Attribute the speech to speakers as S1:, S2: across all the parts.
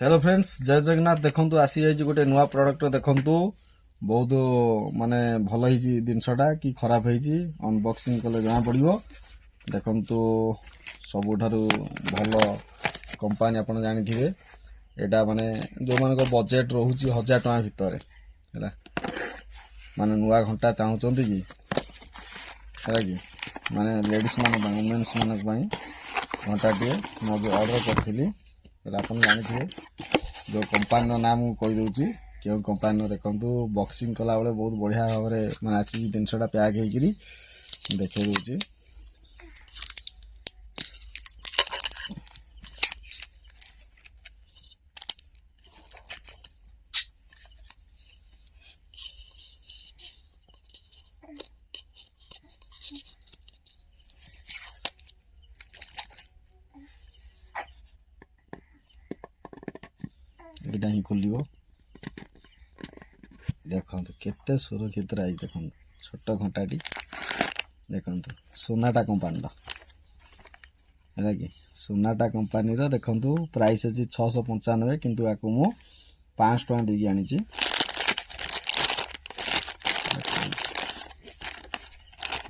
S1: Hello friends जय जगन्नाथ देखु आसी जाइए गोटे नुआ प्रोडक्ट देखु बहुत माने भल ही जिनसटा कि खराब है अनबॉक्सिंग कले जना पड़ो देखु सबुठारु भल कंपनी आप जानी एटा माने जो मान बजेट रोचे 1000 टଙ୍କା भितर है माने नुआ घंटा चाहूँगी कि है कि माने लेडीज मान वुमेन्स मान घंटा टे मुझे ऑर्डर करी आप जानी जो कंपानी नाम कहीदे क्यों कंपानी देखु बॉक्सिंग कला बेले बहुत बढ़िया भाव में मैंने आसी जिनसा पैक हो देखे दूसरी यहाँ ही खोल देखो केते सुरक्षित रही देखो छोट घंटाटी देखो सोनाटा कंपानी है कि सोनाटा कंपानी देखो प्राइस अच्छी 695 किंतु आपको मु 500 टଙ୍କା देकी आनी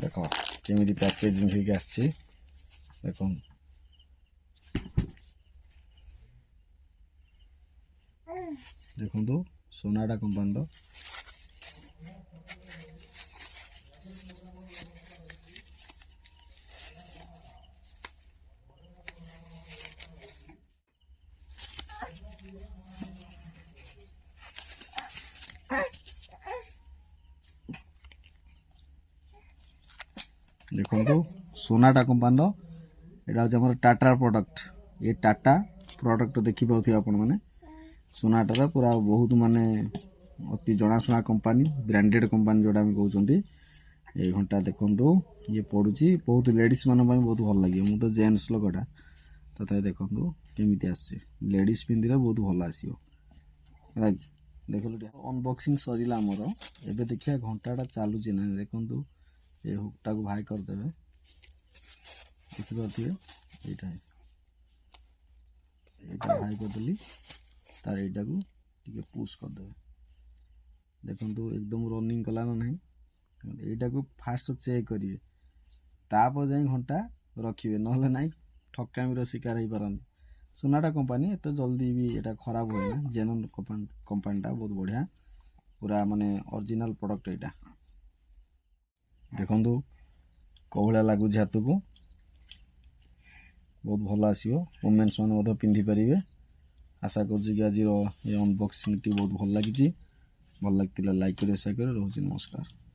S1: देखो केमी पैकेजिंग होगी आसी देखो देखो सोनाटा कंपानी देखो सोनाटा कंपानी यहाँ हूँ टाटा प्रोडक्ट ये टाटा प्रोडक्ट देखी पाते आपण मैंने सोनाटार पूरा बहुत माने अति जनाशुना कंपानी ब्रांडेड कंपानी जोड़ा कहते ये घंटा देखो ये पड़ुची बहुत लेडीज मान बहुत भल लगे मुझे जेन्ट्स लोकटा तथा देखो केमी आलेडीज पिंधि बहुत भल आसो है देख अनबॉक्सिंग सरीला आमर एवं देखिए घंटाटा चलुची ना देखो ये हुकटा को भाई करदे देखिपे यहाँ भाई करदेली तार यटा को टे पुश करदे देखो एकदम रनिंग कला ना नहीं यटा को फास्ट चेक करेंगे तापर जाए घंटा रखिए ना ना ठकामी शिकार हो पारती सोनाटा कंपानी एत जल्दी भी यहाँ खराब हुए ना जेन्युइन कंपानीटा बहुत बढ़िया पूरा माने ओरिजिनल प्रोडक्ट यहाँ देखो कौड़ा लगुच हाथ को बहुत भल आसो वुमेन्स मैंने पिंधि पारे आशा कर आज ये अनबॉक्सिंग टी बहुत भल लगी भल लगी लाइक कर शेयर कर रोज नमस्कार।